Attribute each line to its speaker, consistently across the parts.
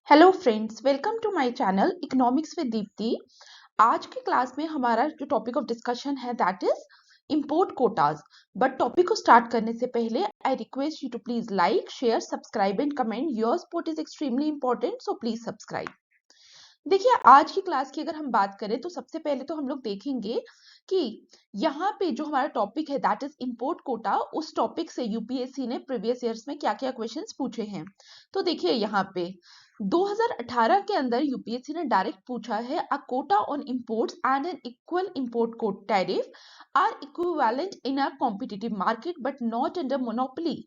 Speaker 1: Hello friends, welcome to my channel economics with Deepti. आज की class में हमारा जो टॉपिक ऑफ डिस्कशन है that is import quotas. But topic को स्टार्ट करने से पहले I request you to please like, share, subscribe and comment. Your support is extremely important, so please subscribe. देखिए, आज की क्लास की अगर हम बात करें तो सबसे पहले तो हम लोग देखेंगे कि यहाँ पे जो हमारा टॉपिक है दैट इज इंपोर्ट कोटा, उस टॉपिक से यूपीएससी ने प्रीवियस ईयर्स में क्या क्या क्वेश्चंस पूछे हैं। तो देखिए यहाँ पे 2018 के अंदर यूपीएससी ने डायरेक्ट पूछा है a quota on imports and an equal import quota tariff are equivalent in a competitive market but not under monopoly,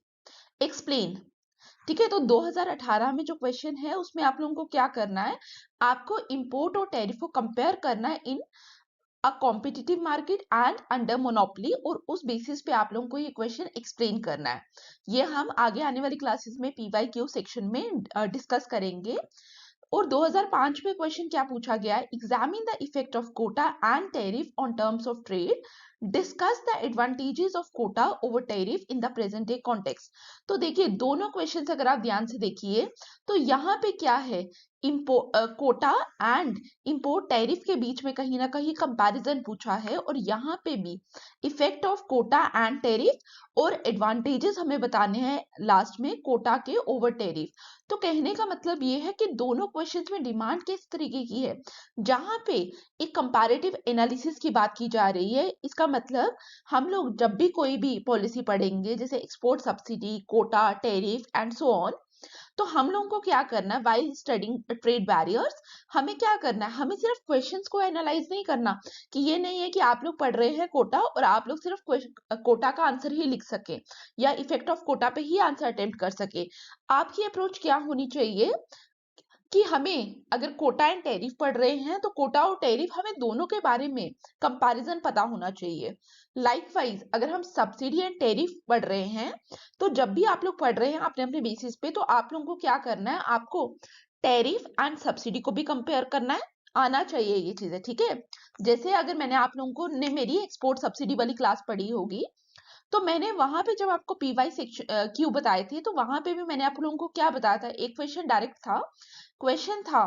Speaker 1: explain. ठीक है, तो 2018 में जो क्वेश्चन है उसमें आप लोगों को क्या करना है, आपको इंपोर्ट और टैरिफ को कंपेयर करना है in a competitive market and under monopoly, और उस बेसिस पे आप लोगों को ये क्वेश्चन एक्सप्लेन करना है। ये हम आगे आने वाली क्लासेस में पीवाईक्यू सेक्शन में डिस्कस करेंगे। और 2005 में क्वेश्चन क्या पूछा गया है, examine the effect of quota and tariff on terms of trade, discuss the advantages of quota over tariff in the present day context. तो देखिए दोनों क्वेश्चंस अगर आप ध्यान से देखिए तो यहाँ पे क्या है, कोटा एंड इंपोर्ट टैरिफ के बीच में कहीं ना कहीं कंपैरिजन पूछा है, और यहाँ पे भी effect of quota and tariff और एडवांटेजेस हमें बताने हैं लास्ट में कोटा के ओवर टैरिफ। तो कहने का मतलब ये है कि दोनों क्वेश्चंस में डिमांड किस तरीके की है, जहां पे एक कंपैरेटिव एनालिसिस की बात की जा रही है। इसका मतलब हम लोग जब भी कोई भी पॉलिसी पढ़ेंगे जैसे export subsidy, quota, tariff and so on, तो हम लोगों को क्या करना है वाइल स्टडिंग ट्रेड बैरियर्स, हमें क्या करना है, हमें सिर्फ क्वेश्चंस को एनालाइज नहीं करना। कि ये नहीं है कि आप लोग पढ़ रहे हैं कोटा और आप लोग सिर्फ कोटा का आंसर ही लिख सके या इफेक्ट ऑफ कोटा पे ही आंसर अटेम्प्ट कर सके। आपकी अप्रोच क्या होनी चाहिए कि हमें अगर कोटा एंड टैरिफ पढ़ रहे हैं तो कोटा और टैरिफ हमें दोनों के बारे में कंपैरिजन पता होना चाहिए। लाइकवाइज अगर हम सब्सिडी एंड टैरिफ पढ़ रहे हैं तो जब भी आप लोग पढ़ रहे हैं अपने अपने बेसिस पे, तो आप लोगों को क्या करना है, आपको टैरिफ एंड सब्सिडी को भी कंपेयर करना है, आना चाहिए ये चीजें। ठीक है, जैसे अगर मैंने आप लोगों को ने मेरी एक्सपोर्ट सब्सिडी वाली क्लास पढ़ी होगी तो मैंने वहां पे जब आपको पीवाई सेक्शन क्यू बताए थे तो वहां पे भी मैंने आप लोगों को क्या बताया था, एक क्वेश्चन डायरेक्ट था, क्वेश्चन था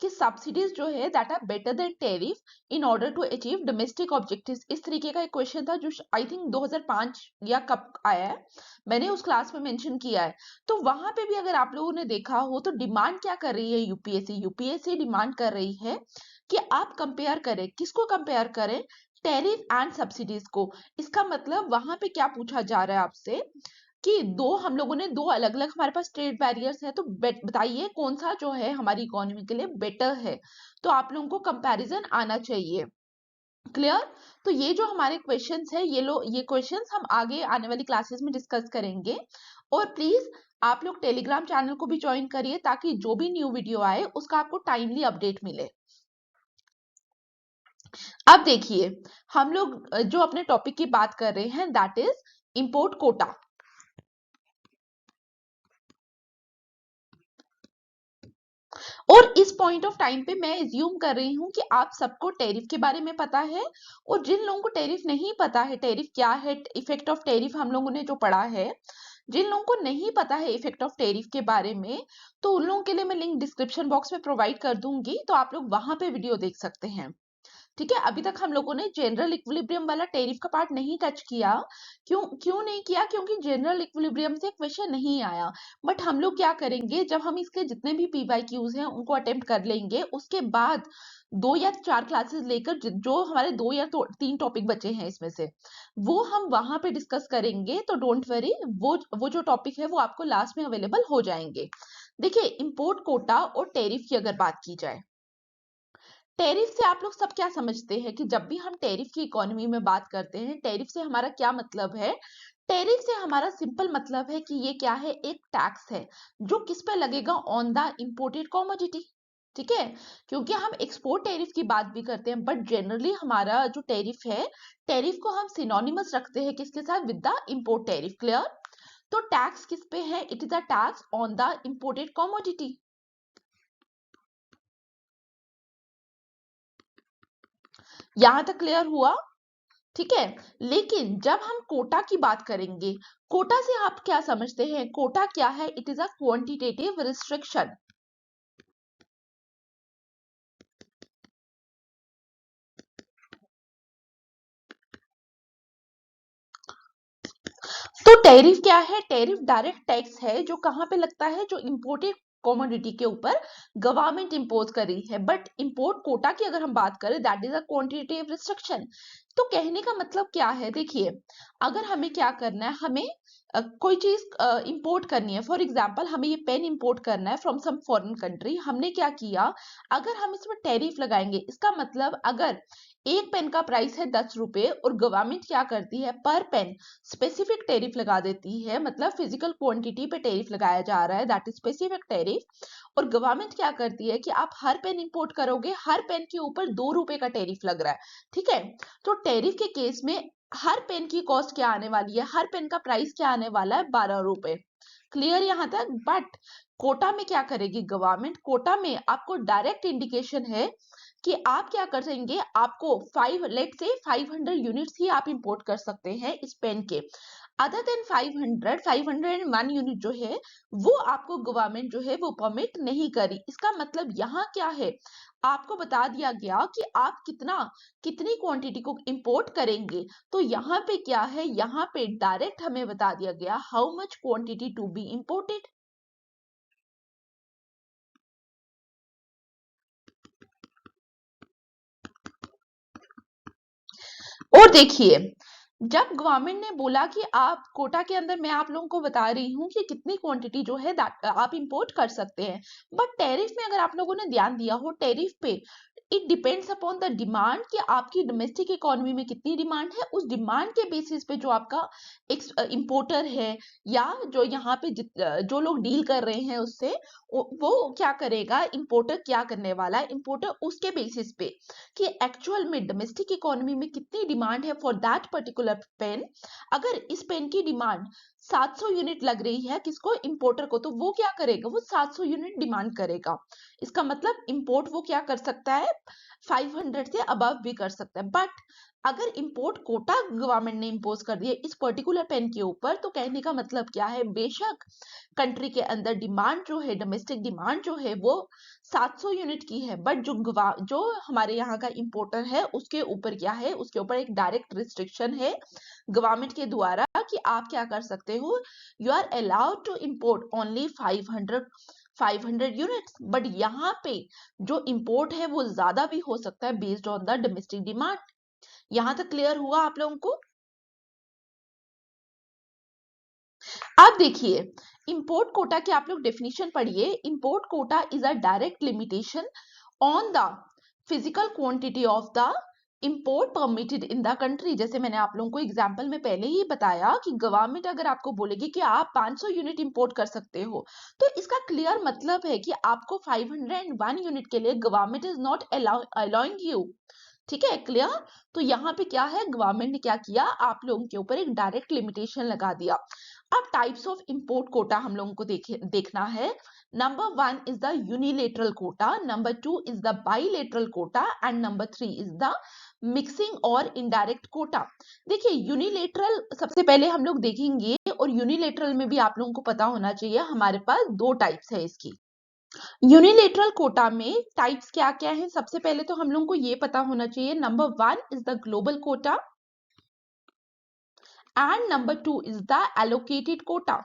Speaker 1: कि सब्सिडीज जो है that are better than tariff in order to achieve domestic objectives. इस तरीके का एक क्वेश्चन था जो आई थिंक 2005 या कब आया है, मैंने उस क्लास में मेंशन किया है। तो वहां पे भी अगर आप लोगों ने देखा हो तो डिमांड क्या कर रही है यूपीएससी डिमांड कर रही है कि आप कंपेयर करें, किसको कंपेयर करें, टैरिफ एंड सब्सिडीज को। इसका मतलब वहां पे क्या पूछा जा रहा है आपसे कि दो हम लोगों ने दो अलग अलग हमारे पास ट्रेड बैरियर्स है, तो बताइए कौन सा जो है हमारी इकोनॉमी के लिए बेटर है। तो आप लोगों को कंपैरिजन आना चाहिए। क्लियर। तो ये जो हमारे क्वेश्चंस है ये क्वेश्चंस हम आगे आने वाली क्लासेस में डिस्कस करेंगे। और प्लीज आप लोग टेलीग्राम चैनल को भी ज्वाइन करिए ताकि जो भी न्यू वीडियो आए उसका आपको टाइमली अपडेट मिले। अब देखिए हम लोग जो अपने टॉपिक की बात कर रहे हैं दैट इज इंपोर्ट कोटा। और इस पॉइंट ऑफ टाइम पे मैं एज्यूम कर रही हूं कि आप सबको टैरिफ के बारे में पता है, और जिन लोगों को टैरिफ नहीं पता है, टैरिफ क्या है, इफेक्ट ऑफ टैरिफ हम लोगों ने जो पढ़ा है, जिन लोगों को नहीं पता है इफेक्ट ऑफ टैरिफ के बारे में, तो उन लोगों के लिए मैं लिंक डिस्क्रिप्शन बॉक्स में प्रोवाइड कर दूंगी, तो आप लोग वहां पे वीडियो देख सकते हैं। ठीक है, अभी तक हम लोगों ने जनरल इक्विलिब्रियम वाला टैरिफ का पार्ट नहीं टच किया। क्यों क्यों नहीं किया, क्योंकि जनरल इक्विलिब्रियम से क्वेश्चन नहीं आया। बट हम लोग क्या करेंगे, जब हम इसके जितने भी पीवाईक्यूज हैं उनको अटेम्प्ट कर लेंगे, उसके बाद 2 या 4 क्लासेस लेकर जो हमारे 2 या 3 टॉपिक बचे हैं इसमें से वो हम वहां पे डिस्कस करेंगे। तो डोंट वरी, वो जो टॉपिक है वो आपको लास्ट में अवेलेबल हो जाएंगे। देखिए इंपोर्ट कोटा और टैरिफ की अगर बात की जाए, टैरिफ से आप लोग सब क्या समझते हैं कि जब भी हम टैरिफ की इकोनॉमी में बात करते हैं, टैरिफ से हमारा क्या मतलब है। टैरिफ से हमारा सिंपल मतलब है कि ये क्या है, एक टैक्स है जो किस पे लगेगा, ऑन द इंपोर्टेड कमोडिटी। ठीक है, क्योंकि हम एक्सपोर्ट टैरिफ की बात भी करते हैं बट जनरली हमारा जो टैरिफ है, टैरिफ को हम सिनोनिमस रखते हैं किसके साथ, with the import tariff. Clear. तो टैक्स किस पे है, it is a tax on the imported commodity. यहां तक क्लियर हुआ। ठीक है, लेकिन जब हम कोटा की बात करेंगे, कोटा से आप क्या समझते हैं, कोटा क्या है, it is a quantitative restriction. तो टैरिफ क्या है? टैरिफ डायरेक्ट टैक्स है जो कहाँ पे लगता है? जो इंपोर्टेड कमोडिटी के ऊपर गवर्नमेंट इंपोज कर रही है। बट इंपोर्ट कोटा की अगर हम बात करें, that is a quantitative restriction. तो कहने का मतलब क्या है? देखिए, अगर हमें क्या करना है, हमें कोई चीज इंपोर्ट करनी है, फॉर एग्जांपल हमें ये पेन इंपोर्ट करना है फ्रॉम सम फॉरेन कंट्री, हमने क्या किया, अगर हम इसमें टैरिफ लगाएंगे, इसका मतलब अगर एक पेन का प्राइस है 10 रुपए और गवर्नमेंट क्या करती है, पर पेन स्पेसिफिक टैरिफ लगा देती है, मतलब फिजिकल क्वांटिटी पे टैरिफ लगाया जा रहा है, दैट इज स्पेसिफिक टैरिफ। और गवर्नमेंट क्या करती है कि आप हर पेन इंपोर्ट करोगे, हर पेन के ऊपर 2 रुपए का टैरिफ लग रहा है, ठीक है। तो टैरिफ के केस में हर पेन की कॉस्ट क्या आने वाली है, हर पेन का प्राइस क्या आने वाला है, 12 रुपए। क्लियर यहां तक? बट कोटा में क्या करेगी गवर्नमेंट? कोटा में आपको डायरेक्ट इंडिकेशन है कि आप क्या कर सकेंगे, आपको 500 यूनिट्स ही आप इंपोर्ट कर सकते हैं इस पेन के। अदर देन 501 यूनिट जो है वो आपको गवर्नमेंट जो है वो परमिट नहीं करी। इसका मतलब यहाँ क्या है, आपको बता दिया गया कि आप कितनी क्वांटिटी को इंपोर्ट करेंगे। तो यहाँ पे क्या है, यहाँ पे डायरेक्ट हमें बता दिया गया how much quantity to be imported. और देखिए, जब गवर्नमेंट ने बोला कि आप कोटा के अंदर, मैं आप लोगों को बता रही हूँ कि कितनी क्वांटिटी जो है आप इंपोर्ट कर सकते हैं, बट टैरिफ में अगर आप लोगों ने ध्यान दिया हो, टैरिफ पे it depends upon the demand कि आपकी डोमेस्टिक इकोनॉमी में कितनी डिमांड है। उस डिमांड के बेसिस पे जो आपका एक इंपोर्टर है या जो यहाँ पे जो लोग डील कर रहे हैं उससे, वो क्या करेगा, इंपोर्टर क्या करने वाला है, इंपोर्टर उसके बेसिस पे कि एक्चुअल में डोमेस्टिक इकोनॉमी में कितनी डिमांड है फॉर दैट पर्टिकुलर पेन। अगर इस पेन की डिमांड 700 यूनिट लग रही है किसको, इंपोर्टर को, तो वो क्या करेगा, वो 700 यूनिट डिमांड करेगा। इसका मतलब इंपोर्ट वो क्या कर सकता है, 500 से अबव भी कर सकता है। बट अगर इंपोर्ट कोटा गवर्नमेंट ने इंपोज कर दिया इस पर्टिकुलर पेन के ऊपर, तो कहने का मतलब क्या है, बेशक कंट्री के अंदर डिमांड जो है, डोमेस्टिक डिमांड जो है वो 700 यूनिट की है, बट जो हमारे यहाँ का इंपोर्टर है उसके ऊपर क्या है, उसके ऊपर एक डायरेक्ट रिस्ट्रिक्शन है गवर्नमेंट के द्वारा कि आप क्या कर सकते हो, you are allowed to import only 500 units. But यहाँ पे जो इंपोर्ट है वो ज्यादा भी हो सकता है based on the domestic demand. यहां तक क्लियर हुआ आप लोगों को? अब देखिए, इंपोर्ट कोटा की आप लोग डेफिनेशन पढ़िए। Import Kota is a direct limitation on the physical quantity of the import permitted in the country. जैसे मैंने आप लोगों को एग्जांपल में पहले ही बताया कि गवर्नमेंट अगर आपको बोलेगी कि आप 500 यूनिट इंपोर्ट कर सकते हो, तो इसका क्लियर मतलब है कि आपको 501 यूनिट के लिए government is not allowing you. ठीक है, क्लियर? तो यहाँ पे क्या है, गवर्नमेंट ने क्या किया, आप लोगों के ऊपर एक डायरेक्ट लिमिटेशन लगा दिया। अब टाइप्स ऑफ इंपोर्ट कोटा हम लोगों को देखना है। Number 1 is the unilateral quota, number 2 is the bilateral quota and number 3 is the mixing और इनडायरेक्ट कोटा। देखिए, यूनिलेटरल सबसे पहले हम लोग देखेंगे, और यूनिलेटरल में भी आप लोगों को पता होना चाहिए हमारे पास दो टाइप्स है इसकी। यूनिलेटरल कोटा में टाइप्स क्या क्या है, सबसे पहले तो हम लोगों को ये पता होना चाहिए, number 1 is the global quota and number 2 is the allocated quota.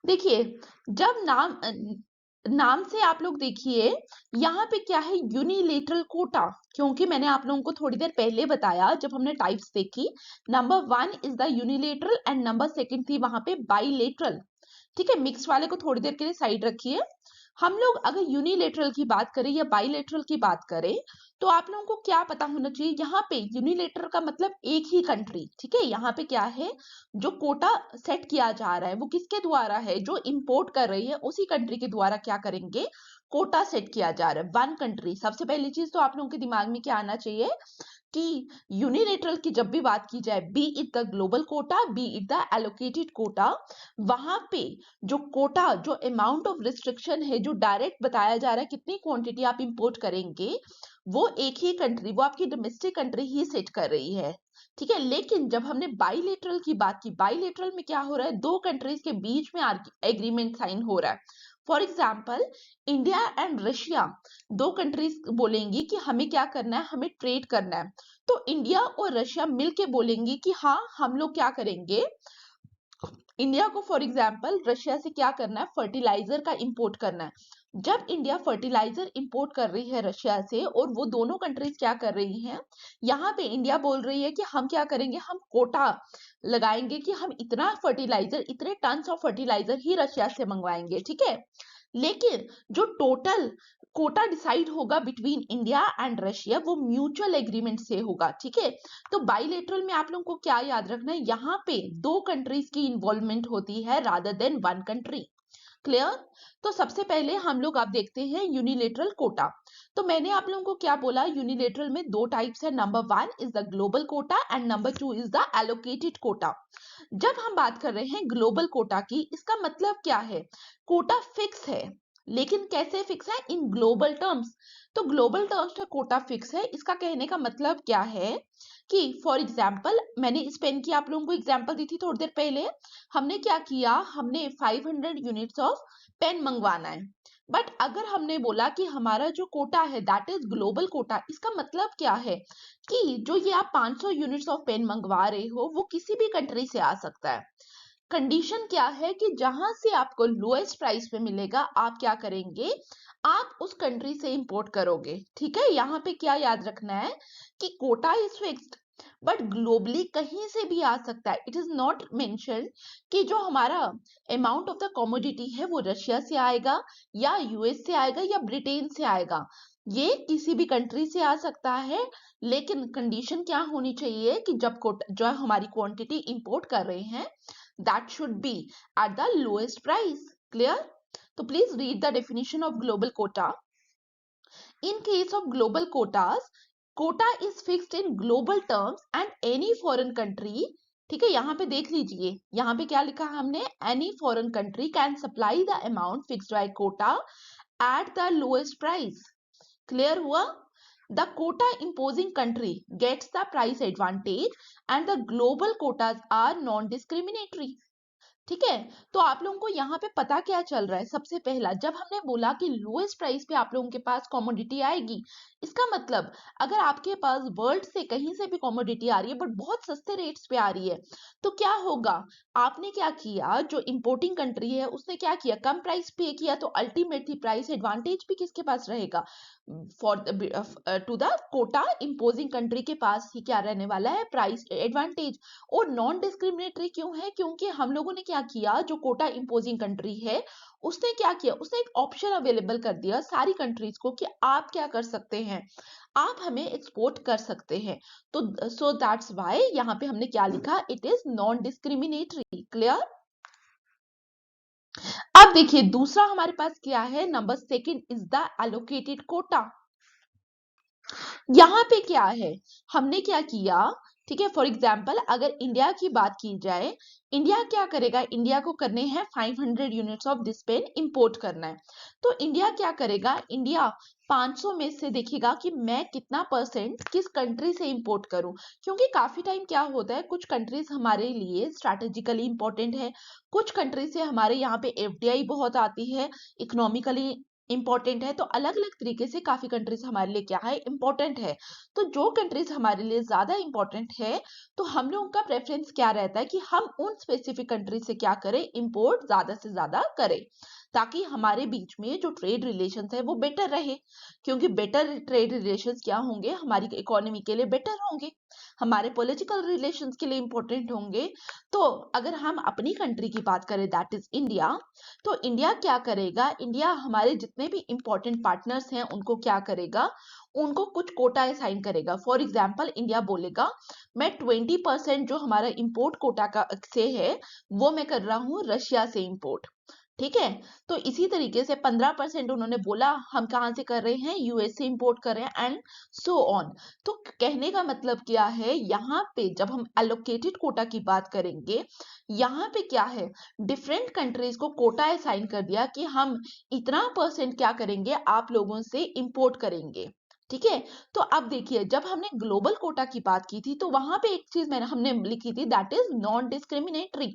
Speaker 1: देखिए, जब नाम से आप लोग देखिए, यहाँ पे क्या है, यूनिलेटरल कोटा, क्योंकि मैंने आप लोगों को थोड़ी देर पहले बताया जब हमने टाइप्स देखी, number 1 is the unilateral and number second थी वहां पे बाइलेटरल। ठीक है, मिक्स वाले को थोड़ी देर के लिए साइड रखिए। हम लोग अगर यूनिलेटरल की बात करें या बाइलेटरल की बात करें, तो आप लोगों को क्या पता होना चाहिए, यहाँ पे यूनिलेटरल का मतलब एक ही कंट्री। ठीक है, यहाँ पे क्या है, जो कोटा सेट किया जा रहा है वो किसके द्वारा है, जो इंपोर्ट कर रही है उसी कंट्री के द्वारा क्या करेंगे, कोटा सेट किया जा रहा है, वन कंट्री। सबसे पहली चीज तो आप लोगों के दिमाग में क्या आना चाहिए कि यूनिलेटरल की जब भी बात की जाए, be it the global quota, be it the allocated quota, वहां पे जो कोटा, जो अमाउंट ऑफ रिस्ट्रिक्शन है, जो डायरेक्ट बताया जा रहा है कितनी क्वांटिटी आप इंपोर्ट करेंगे, वो एक ही कंट्री, वो आपकी डोमेस्टिक कंट्री ही सेट कर रही है। ठीक है, लेकिन जब हमने बाइलेटरल की बात की, बाइलेटरल में क्या हो रहा है, दो कंट्रीज के बीच में एग्रीमेंट साइन हो रहा है। For example India and Russia, दो कंट्रीज बोलेंगी कि हमें क्या करना है, हमें ट्रेड करना है, तो इंडिया और रशिया मिलके बोलेंगी कि हाँ हम लोग क्या करेंगे, इंडिया को फॉर एग्जाम्पल रशिया से क्या करना है, फर्टिलाइजर का इंपोर्ट करना है। जब इंडिया फर्टिलाइजर इंपोर्ट कर रही है रशिया से और वो दोनों कंट्रीज क्या कर रही हैं, यहाँ पे इंडिया बोल रही है कि हम क्या करेंगे, हम कोटा लगाएंगे कि हम इतना फर्टिलाइजर, इतने टन्स ऑफ फर्टिलाइजर ही रशिया से मंगवाएंगे, ठीक है। लेकिन जो टोटल कोटा डिसाइड होगा बिटवीन इंडिया एंड रशिया वो म्यूचुअल एग्रीमेंट से होगा, ठीक है। तो बाइलेटरल में आप लोगों को क्या याद रखना है, यहाँ पे दो कंट्रीज की इन्वॉल्वमेंट होती है rather than one country. Clear? तो सबसे पहले हम लोग आप देखते हैं यूनिलेटरल कोटा। तो मैंने आप लोगों को क्या बोला, यूनिलेटरल में दो टाइप्स है, number 1 is the global quota and number 2 is the allocated quota. जब हम बात कर रहे हैं ग्लोबल कोटा की, इसका मतलब क्या है, कोटा फिक्स है, लेकिन कैसे फिक्स है, इन ग्लोबल टर्म्स। तो ग्लोबल टर्म्स में कोटा फिक्स है, इसका कहने का मतलब क्या है कि फॉर एग्जाम्पल मैंने इस पेन की आप लोगों को एग्जाम्पल दी थी थोड़ी देर पहले, हमने क्या किया, हमने 500 यूनिट्स ऑफ पेन मंगवाना है, बट अगर हमने बोला कि हमारा जो कोटा है दैट इज ग्लोबल कोटा, इसका मतलब क्या है कि जो ये आप 500 यूनिट्स ऑफ पेन मंगवा रहे हो वो किसी भी कंट्री से आ सकता है। कंडीशन क्या है कि जहां से आपको लोएस्ट प्राइस पे मिलेगा आप क्या करेंगे, आप उस कंट्री से इंपोर्ट करोगे, ठीक है। यहाँ पे क्या याद रखना है कि quota is fixed but globally कहीं से भी आ सकता है। इट इज नॉट मेंशन कि जो हमारा अमाउंट ऑफ द कमोडिटी है वो रशिया से आएगा या यूएस से आएगा या ब्रिटेन से आएगा, ये किसी भी कंट्री से आ सकता है। लेकिन कंडीशन क्या होनी चाहिए कि जब जो हमारी क्वांटिटी इंपोर्ट कर रहे हैं that should be at the lowest price. Clear? So please read the definition of global quota. In case of global quotas, quota is fixed in global terms and any foreign country, ठीक है, यहाँ पे देख लीजिए, यहाँ पे क्या लिखा हमने, any foreign country can supply the amount fixed by quota at the lowest price. Clear हुआ? The quota imposing country gets the price advantage and the global quotas are non-discriminatory. ठीक है। तो आप लोगों को यहाँ पे पता क्या चल रहा है, सबसे पहला जब हमने बोला कि लोएस्ट प्राइस पे आप लोगों के पास कमोडिटी आएगी, इसका मतलब अगर आपके पास वर्ल्ड से कहीं से भी कमोडिटी आ रही है बट बहुत सस्ते रेट्स पे आ रही है, तो क्या होगा, आपने क्या किया, जो इंपोर्टिंग कंट्री है उसने क्या किया, कम प्राइस पे किया, तो अल्टीमेटली प्राइस एडवांटेज भी किसके पास रहेगा, for to the quota imposing country के पास ही क्या रहने वाला है, प्राइस एडवांटेज। और नॉन डिस्क्रिमिनेटरी क्यों है, क्योंकि हम लोगों ने क्या किया, जो कोटा इंपोजिंग कंट्री है उसने क्या किया, उसने एक ऑप्शन अवेलेबल कर दिया सारी कंट्रीज को कि आप क्या कर सकते हैं, आप हमें एक्सपोर्ट कर सकते हैं। तो सो दैट्स व्हाई यहाँ पे हमने क्या लिखा, it is non discriminatory. Clear? अब देखिए दूसरा हमारे पास क्या है, number second is the allocated quota. यहाँ पे क्या है, हमने क्या किया, ठीक है, फॉर एग्जाम्पल अगर इंडिया की बात की जाए, इंडिया क्या करेगा, इंडिया को करने हैं 500 units of this pen import करना है। तो इंडिया क्या करेगा, इंडिया 500 में से देखेगा कि मैं कितना परसेंट किस कंट्री से इंपोर्ट करूं, क्योंकि काफी टाइम क्या होता है, कुछ कंट्रीज हमारे लिए स्ट्रैटेजिकली इंपॉर्टेंट है, कुछ कंट्री से हमारे यहाँ पे एफडीआई बहुत आती है, इकोनॉमिकली इंपॉर्टेंट है, तो अलग अलग तरीके से काफी कंट्रीज हमारे लिए क्या है, इंपॉर्टेंट है। तो जो कंट्रीज हमारे लिए ज्यादा इंपॉर्टेंट है, तो हम लोगों का प्रेफरेंस क्या रहता है कि हम उन स्पेसिफिक कंट्री से क्या करें, इंपोर्ट ज्यादा से ज्यादा करें, ताकि हमारे बीच में जो ट्रेड रिलेशंस है वो बेटर रहे, क्योंकि बेटर ट्रेड रिलेशंस क्या होंगे, हमारी इकोनॉमी के लिए बेटर होंगे, हमारे पॉलिटिकल रिलेशंस के लिए इंपॉर्टेंट होंगे। तो अगर हम अपनी कंट्री की बात करें दैट इज इंडिया, तो इंडिया क्या करेगा, इंडिया हमारे जितने भी इंपॉर्टेंट पार्टनर्स हैं उनको क्या करेगा, उनको कुछ कोटा असाइन करेगा। फॉर एग्जाम्पल इंडिया बोलेगा मैं 20% जो हमारा इंपोर्ट कोटा का से है वो मैं कर रहा हूँ रशिया से इंपोर्ट, ठीक है। तो इसी तरीके से 15% उन्होंने बोला हम कहाँ से कर रहे हैं, यूएस से इंपोर्ट कर रहे हैं, एंड सो ऑन। तो कहने का मतलब क्या है, यहाँ पे जब हम एलोकेटेड कोटा की बात करेंगे, यहाँ पे क्या है, डिफरेंट कंट्रीज को कोटा असाइन कर दिया कि हम इतना परसेंट क्या करेंगे, आप लोगों से इंपोर्ट करेंगे, ठीक है। तो अब देखिए, जब हमने ग्लोबल कोटा की बात की थी तो वहां पे एक चीज हमने लिखी थी, दैट इज नॉन डिस्क्रिमिनेटरी,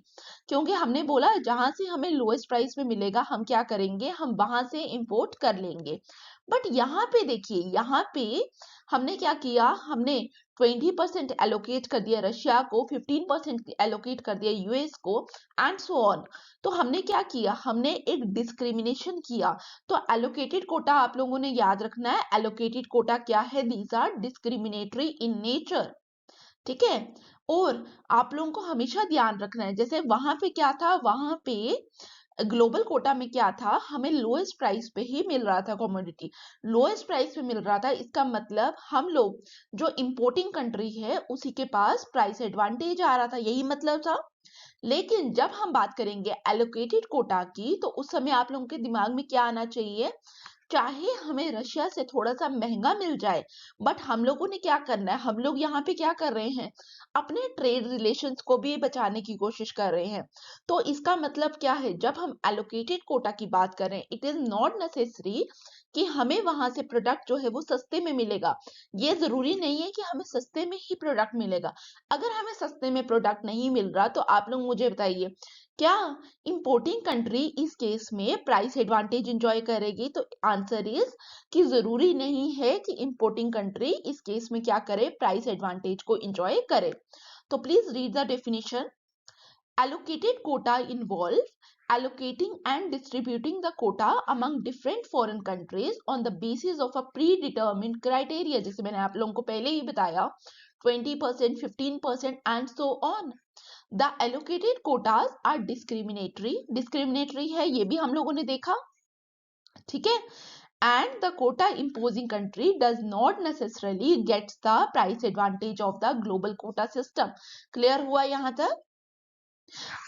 Speaker 1: क्योंकि हमने बोला जहां से हमें लोएस्ट प्राइस में मिलेगा हम क्या करेंगे, हम वहां से इंपोर्ट कर लेंगे। बट यहाँ पे देखिए, यहाँ पे हमने क्या किया, हमने 20% एलोकेट कर दिया रशिया को, 15% एलोकेट कर दिया यूएस को, एंड सो ऑन। तो हमने क्या किया, हमने एक डिस्क्रिमिनेशन किया। तो एलोकेटेड कोटा आप लोगों ने याद रखना है, एलोकेटेड कोटा क्या है, these are discriminatory in nature. ठीक है। और आप लोगों को हमेशा ध्यान रखना है, जैसे वहां पे क्या था, वहां पे ग्लोबल कोटा में क्या था, हमें लोएस्ट प्राइस पे ही मिल रहा था कमोडिटी, लोएस्ट प्राइस पे मिल रहा था। इसका मतलब हम लोग जो इंपोर्टिंग कंट्री है उसी के पास प्राइस एडवांटेज आ रहा था, यही मतलब था। लेकिन जब हम बात करेंगे एलोकेटेड कोटा की, तो उस समय आप लोगों के दिमाग में क्या आना चाहिए, चाहे हमें रशिया से थोड़ा सा महंगा मिल जाए, बट हम लोगों ने क्या करना है, हम लोग यहाँ पे क्या कर रहे हैं, अपने ट्रेड रिलेशंस को भी बचाने की कोशिश कर रहे हैं। तो इसका मतलब क्या है, जब हम एलोकेटेड कोटा की बात करें, इट इज नॉट नेसेसरी कि हमें वहां से प्रोडक्ट जो है वो सस्ते में मिलेगा। ये जरूरी नहीं है कि हमें सस्ते में ही प्रोडक्ट मिलेगा। अगर हमें सस्ते में प्रोडक्ट नहीं मिल रहा तो आप लोग मुझे बताइए, क्या इंपोर्टिंग कंट्री इस केस में प्राइस एडवांटेज एंजॉय करेगी? तो आंसर इज कि जरूरी नहीं है कि इंपोर्टिंग कंट्री इस केस में क्या करे, प्राइस एडवांटेज को एंजॉय करे। तो please read the definition. Allocated quota involves allocating and distributing the quota among different foreign countries on the basis of a predetermined criteria, जैसे मैंने आप लोगों को पहले ही बताया, 20%, 15% and so on. The allocated quotas are discriminatory, discriminatory है ये भी हम लोगों ने देखा, ठीक है। And the quota imposing country does not necessarily gets the price advantage of the global quota system. Clear हुआ यहाँ तक?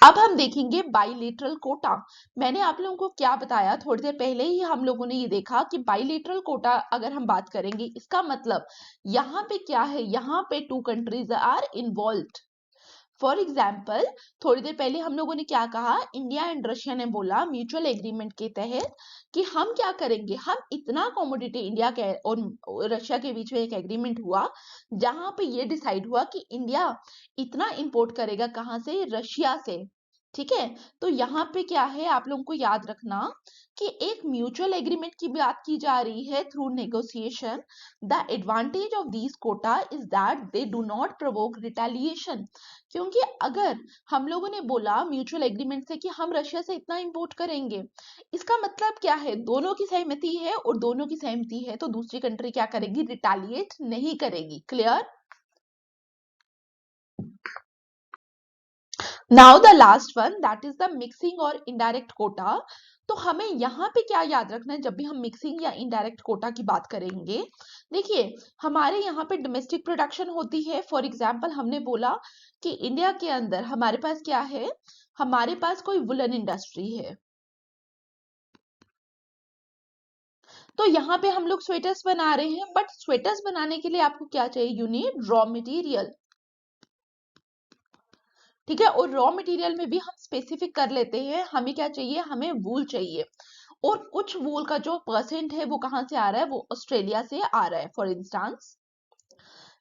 Speaker 1: अब हम देखेंगे बाइलेटरल कोटा। मैंने आप लोगों को क्या बताया, थोड़ी देर पहले ही हम लोगों ने ये देखा कि बाइलेटरल कोटा अगर हम बात करेंगे, इसका मतलब यहाँ पे क्या है, यहाँ पे two countries are involved. For example, थोड़ी देर पहले हम लोगों ने क्या कहा, इंडिया एंड रशिया ने बोला म्यूचुअल एग्रीमेंट के तहत कि हम क्या करेंगे, हम इतना कमोडिटी, इंडिया के और रशिया के बीच में एक एग्रीमेंट हुआ जहां पे ये डिसाइड हुआ कि इंडिया इतना इंपोर्ट करेगा, कहां से, रशिया से। ठीक है। तो यहाँ पे क्या है, आप लोगों को याद रखना कि एक म्यूचुअल एग्रीमेंट की बात की जा रही है through negotiation. The advantage of these quota is that they do not provoke retaliation, क्योंकि अगर हम लोगों ने बोला म्यूचुअल एग्रीमेंट से कि हम रशिया से इतना इंपोर्ट करेंगे, इसका मतलब क्या है, दोनों की सहमति है, और दोनों की सहमति है तो दूसरी कंट्री क्या करेगी, रिटेलिएट नहीं करेगी। Clear? Now the last one, that is the mixing और इनडायरेक्ट कोटा। तो हमें यहाँ पे क्या याद रखना है जब भी हम मिक्सिंग या इनडायरेक्ट कोटा की बात करेंगे, देखिए हमारे यहाँ पे डोमेस्टिक प्रोडक्शन होती है। फॉर एग्जाम्पल, हमने बोला कि इंडिया के अंदर हमारे पास क्या है, हमारे पास कोई वुलन इंडस्ट्री है, तो यहाँ पे हम लोग स्वेटर्स बना रहे हैं, बट स्वेटर्स बनाने के लिए आपको क्या चाहिए, यू नीड रॉ मटेरियल। ठीक है। और रॉ मटेरियल में भी हम स्पेसिफिक कर लेते हैं, हमें क्या चाहिए, हमें वूल चाहिए, और कुछ वूल का जो परसेंट है वो कहाँ से आ रहा है, वो ऑस्ट्रेलिया से आ रहा है। फॉर इंस्टांस,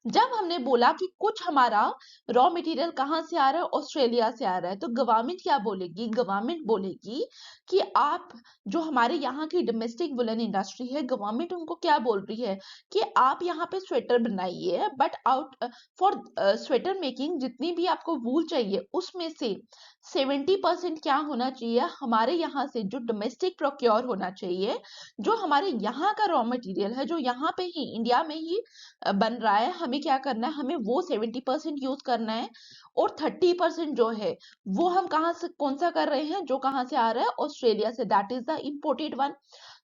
Speaker 1: जब हमने बोला कि कुछ हमारा रॉ मटेरियल कहाँ से आ रहा है, ऑस्ट्रेलिया से आ रहा है, तो गवर्नमेंट क्या बोलेगी, गवर्नमेंट बोलेगी कि आप जो हमारे यहाँ की डोमेस्टिक वुलन इंडस्ट्री है, गवर्नमेंट उनको क्या बोल रही है कि आप यहाँ पे स्वेटर बनाइए, but out for sweater making जितनी भी आपको वूल चाहिए उसमें से 70% क्या होना चाहिए, हमारे यहाँ से जो डोमेस्टिक प्रोक्योर होना चाहिए, जो हमारे यहाँ का रॉ मटेरियल है, जो यहाँ पे ही इंडिया में ही बन रहा है, हमें क्या करना है, हमें वो 70% यूज करना है, और 30% जो है वो हम कहाँ से, कौन सा कर रहे हैं, जो कहाँ से आ रहा है, ऑस्ट्रेलिया से, that is the imported one.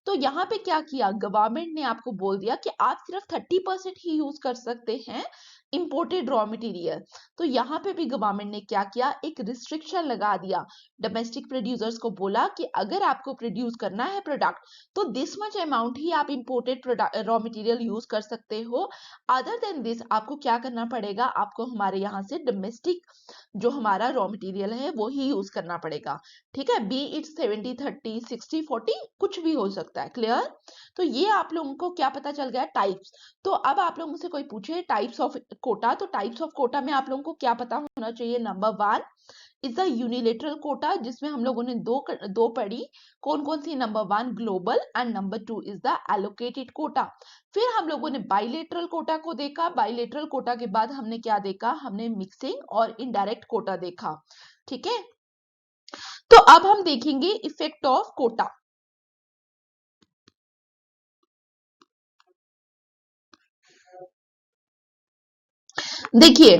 Speaker 1: तो यहाँ पे क्या किया, गवर्नमेंट ने आपको बोल दिया कि आप सिर्फ 30% ही यूज कर सकते हैं, इंपोर्टेड रॉ मटेरियल। तो यहाँ पे भी गवर्नमेंट ने क्या किया, एक रिस्ट्रिक्शन लगा दिया। डोमेस्टिक प्रोड्यूसर्स को बोला कि अगर आपको प्रोड्यूस करना है प्रोडक्ट तो दिस मच अमाउंट ही आप इंपोर्टेड रॉ मटेरियल यूज कर सकते हो। अदर देन दिस आपको क्या करना पड़ेगा, आपको हमारे यहाँ से डोमेस्टिक जो हमारा रॉ मटेरियल है वो ही यूज करना पड़ेगा। ठीक है, बी इट 70-30 60-40 कुछ भी हो सकता है। क्लियर? तो ये आप लोगों को क्या पता चल गया, टाइप्स। तो अब आप लोगों से कोई पूछे टाइप्स ऑफ कोटा, तो टाइप्स ऑफ कोटा में आप लोगों को क्या पता होना चाहिए। Number 1 is the unilateral quota, जिसमें हम लोगों ने दो पढ़ी। कौन कौन सी? Number 1 global and number 2 is the allocated quota. फिर हम लोगों ने बाइलेटरल कोटा को देखा। बाइलेटरल कोटा के बाद हमने क्या देखा, हमने मिक्सिंग और इनडायरेक्ट कोटा देखा। ठीक है, तो अब हम देखेंगे इफेक्ट ऑफ कोटा। देखिए,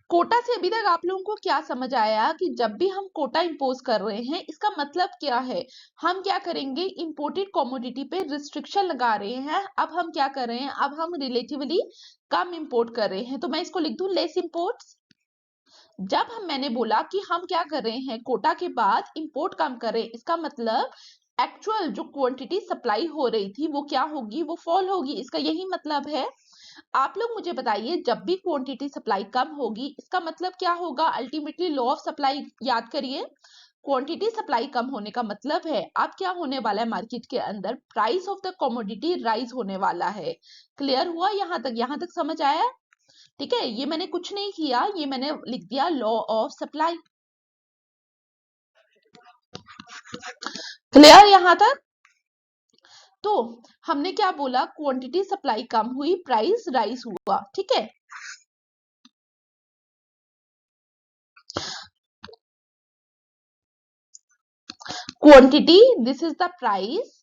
Speaker 1: कोटा से अभी तक आप लोगों को क्या समझ आया कि जब भी हम कोटा इंपोज कर रहे हैं इसका मतलब क्या है, हम क्या करेंगे, इंपोर्टेड कमोडिटी पे रिस्ट्रिक्शन लगा रहे हैं। अब हम क्या कर रहे हैं, अब हम रिलेटिवली कम इंपोर्ट कर रहे हैं। तो मैं इसको लिख दूं लेस इंपोर्ट्स। जब मैंने बोला कि हम क्या कर रहे हैं, कोटा के बाद इंपोर्ट कम कर रहे हैं, इसका मतलब एक्चुअल जो क्वांटिटी सप्लाई हो रही थी वो क्या होगी, वो फॉल होगी। इसका यही मतलब है। आप लोग मुझे बताइए, जब भी क्वांटिटी सप्लाई कम होगी इसका मतलब क्या होगा, अल्टीमेटली लॉ ऑफ सप्लाई याद करिए। क्वांटिटी सप्लाई कम होने का मतलब है अब क्या होने वाला है, मार्केट के अंदर price of the commodity rise होने वाला है। क्लियर हुआ? यहां तक समझ आया? ठीक है, ये मैंने कुछ नहीं किया, ये मैंने लिख दिया लॉ ऑफ सप्लाई। क्लियर यहां तक? तो हमने क्या बोला, क्वांटिटी सप्लाई कम हुई, प्राइस राइज हुआ। ठीक है, quantity this is the price.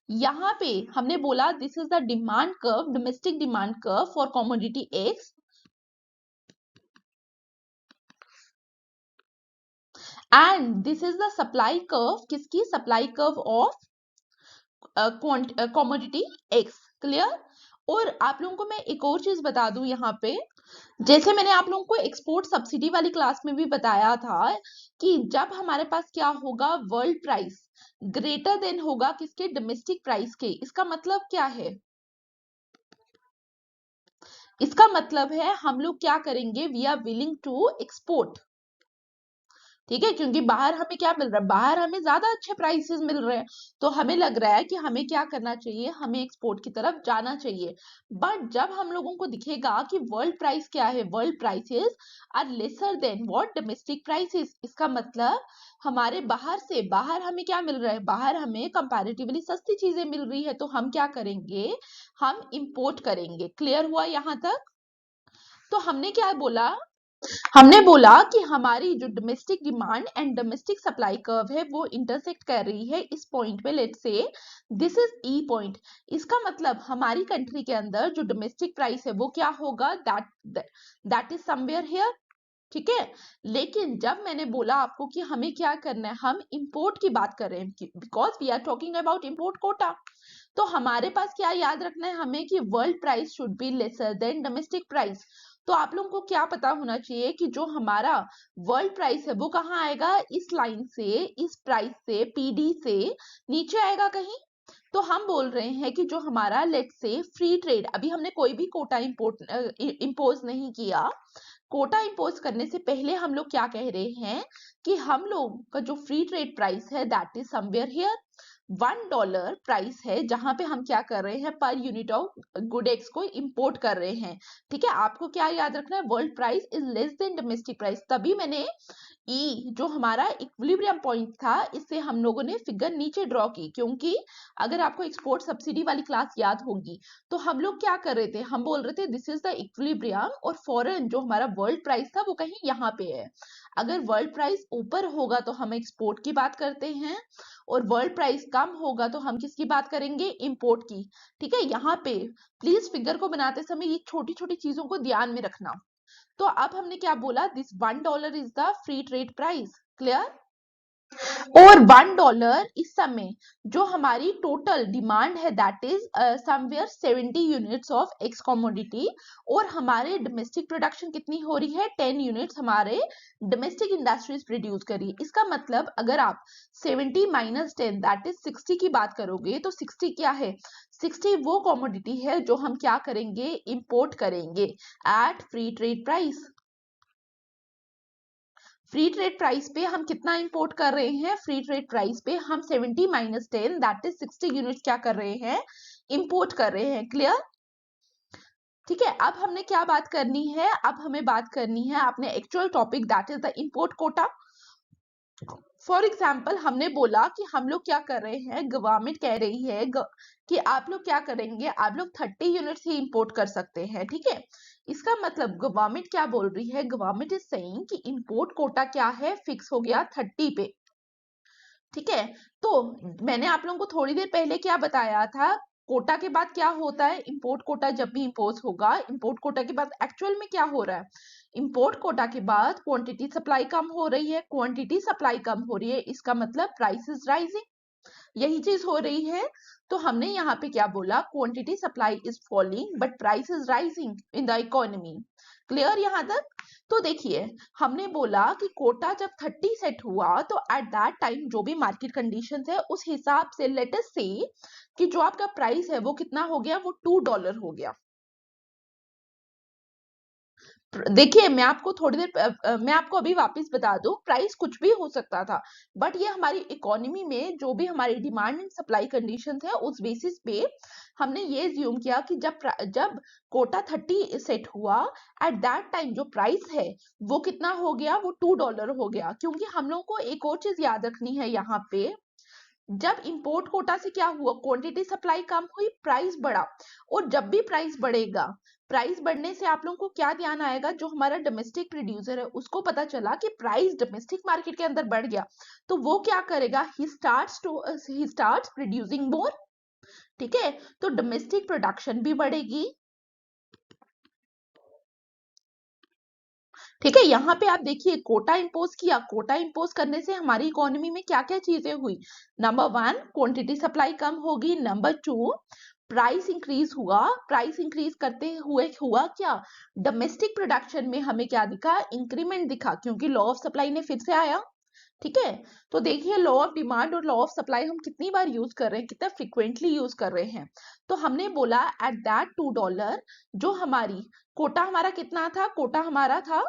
Speaker 1: यहां पे हमने बोला this is the demand curve, domestic demand curve for commodity X, and this is the supply curve, किसकी? Supply curve of commodity X. Clear? और आप लोगों को मैं एक और चीज बता दूं यहाँ पे, जैसे मैंने आप लोगों को एक्सपोर्ट सब्सिडी वाली क्लास में भी बताया था कि जब हमारे पास क्या होगा, वर्ल्ड प्राइस ग्रेटर देन होगा किसके, डोमेस्टिक प्राइस के। इसका मतलब क्या है, इसका मतलब है हम लोग क्या करेंगे, we are willing to export. ठीक है, क्योंकि बाहर हमें क्या मिल रहा है, बाहर हमें ज्यादा अच्छे प्राइसेस मिल रहे हैं, तो हमें लग रहा है कि हमें क्या करना चाहिए, हमें एक्सपोर्ट की तरफ जाना चाहिए। बट जब हम लोगों को दिखेगा कि वर्ल्ड प्राइस क्या है, world prices are lesser than what, domestic prices, इसका मतलब हमारे बाहर हमें क्या मिल रहा है, बाहर हमें कंपैरेटिवली सस्ती चीजें मिल रही है, तो हम क्या करेंगे, हम इंपोर्ट करेंगे। क्लियर हुआ यहां तक? तो हमने क्या बोला, हमने बोला कि हमारी जो domestic demand and domestic supply curve है वो इंटरसेक्ट कर रही है इस पॉइंट पे, let's say this is E point. इसका मतलब हमारी कंट्री के अंदर जो डोमेस्टिक प्राइस है वो क्या होगा, दैट इज समवेयर हियर। ठीक है, लेकिन जब मैंने बोला आपको कि हमें क्या करना है, हम इंपोर्ट की बात कर रहे हैं, because we are talking about import quota, तो हमारे पास क्या याद रखना है हमें कि world price should be lesser than domestic price. तो आप लोगों को क्या पता होना चाहिए कि जो हमारा वर्ल्ड प्राइस है वो कहाँ आएगा, इस लाइन से, इस प्राइस से, पीडी से नीचे आएगा कहीं। तो हम बोल रहे हैं कि जो हमारा लेट्स से फ्री ट्रेड, अभी हमने कोई भी कोटा इम्पोज नहीं किया, कोटा इम्पोज करने से पहले हम लोग क्या कह रहे हैं कि हम लोग का जो फ्री ट्रेड प्राइस है that is somewhere here. $1 price है जहां पे हम क्या कर रहे हैं, per unit of good x को इंपोर्ट कर रहे हैं। ठीक है, आपको क्या याद रखना है, world price is less than domestic price. तभी मैंने ई जो हमारा इक्विलिब्रियम पॉइंट था इससे हम लोगों ने फिगर नीचे ड्रॉ की, क्योंकि अगर आपको एक्सपोर्ट सब्सिडी वाली क्लास याद होगी तो हम लोग क्या कर रहे थे, हम बोल रहे थे दिस इज द इक्विलिब्रियम, और फॉरेन जो हमारा वर्ल्ड प्राइस था वो कहीं यहाँ पे है। अगर वर्ल्ड प्राइस ऊपर होगा तो हम एक्सपोर्ट की बात करते हैं, और वर्ल्ड प्राइस कम होगा तो हम किसकी बात करेंगे, इंपोर्ट की। ठीक है, यहाँ पे प्लीज फिगर को बनाते समय ये छोटी छोटी चीजों को ध्यान में रखना। तो अब हमने क्या बोला, this $1 is the free trade price. Clear? और $1 इस समय जो हमारी टोटल डिमांड है that is somewhere 70 units of x commodity, और हमारे डोमेस्टिक प्रोडक्शन कितनी हो रही है, 10 यूनिट्स हमारे डोमेस्टिक इंडस्ट्रीज प्रोड्यूस कर रही है। इसका मतलब अगर आप 70 माइनस 10 दैट इज 60 की बात करोगे तो 60 क्या है, 60 वो कमोडिटी है जो हम क्या करेंगे, इंपोर्ट करेंगे at free trade price. Free trade price पे हम कितना इंपोर्ट कर रहे हैं, फ्री ट्रेड प्राइस पे हम 70 माइनस 10 दैट इज 60 यूनिट क्या कर रहे हैं, इंपोर्ट कर रहे हैं। क्लियर? ठीक है, अब हमने क्या बात करनी है, अब हमें बात करनी है अपने actual topic that is the import Kota. For example हमने बोला कि हम लोग क्या कर रहे हैं, गवर्नमेंट कह रही है कि आप लोग क्या करेंगे, आप लोग 30 यूनिट्स ही इंपोर्ट कर सकते हैं। ठीक है, इसका मतलब गवर्नमेंट क्या बोल रही है, गवर्नमेंट इज सेइंग कि इंपोर्ट कोटा क्या है, फिक्स हो गया 30 पे। ठीक है, तो मैंने आप लोगों को थोड़ी देर पहले क्या बताया था, कोटा के बाद क्या होता है, इंपोर्ट कोटा जब भी इंपोज होगा, इंपोर्ट कोटा के बाद एक्चुअल में क्या हो रहा है, इंपोर्ट कोटा के बाद क्वांटिटी सप्लाई कम हो रही है, क्वांटिटी सप्लाई कम हो रही है, इसका मतलब प्राइस इज राइजिंग, यही चीज हो रही है। तो हमने यहाँ पे क्या बोला, quantity supply is falling but price is rising in the economy. Clear यहाँ तक? तो देखिए हमने बोला कि कोटा जब 30 सेट हुआ तो एट दैट टाइम जो भी मार्केट कंडीशंस है उस हिसाब से लेट अस से कि जो आपका प्राइस है वो कितना हो गया, वो $2 हो गया। देखिए मैं आपको थोड़ी देर मैं आपको अभी वापस बता दूं, प्राइस कुछ भी हो सकता था, बट ये हमारी इकोनॉमी में जो भी हमारी डिमांड एंड सप्लाई कंडीशंस है उस बेसिस पे हमने ये ज्यूम किया कि जब कोटा 30 सेट हुआ एट दैट टाइम जो प्राइस है वो कितना हो गया, वो $2 हो गया। क्योंकि हम लोग को एक और चीज याद रखनी है यहाँ पे, जब इंपोर्ट कोटा से क्या हुआ, क्वांटिटी सप्लाई कम हुई, प्राइस बढ़ा, और जब भी प्राइस बढ़ेगा, प्राइस बढ़ने से आप लोगों को क्या ध्यान आएगा, जो हमारा डोमेस्टिक प्रोड्यूसर है उसको पता चला कि प्राइस डोमेस्टिक मार्केट के अंदर बढ़ गया, तो वो क्या करेगा, ही स्टार्ट्स प्रोड्यूसिंग मोर। ठीक है, तो डोमेस्टिक प्रोडक्शन भी बढ़ेगी। ठीक है, यहाँ पे आप देखिए कोटा इंपोज किया, कोटा इंपोज करने से हमारी इकोनॉमी में क्या क्या चीजें हुई, नंबर 1 क्वांटिटी सप्लाई कम होगी, नंबर 2 प्राइस इंक्रीज हुआ, प्राइस इंक्रीज करते हुए हुआ क्या, डोमेस्टिक प्रोडक्शन में हमें क्या दिखा, इंक्रीमेंट दिखा, क्योंकि लॉ ऑफ सप्लाई ने फिर से आया। ठीक है, तो देखिए लॉ ऑफ डिमांड और लॉ ऑफ सप्लाई हम कितनी बार यूज कर रहे हैं, कितना फ्रिक्वेंटली यूज कर रहे हैं। तो हमने बोला एट दैट $2 जो हमारी कोटा हमारा कितना था, कोटा हमारा था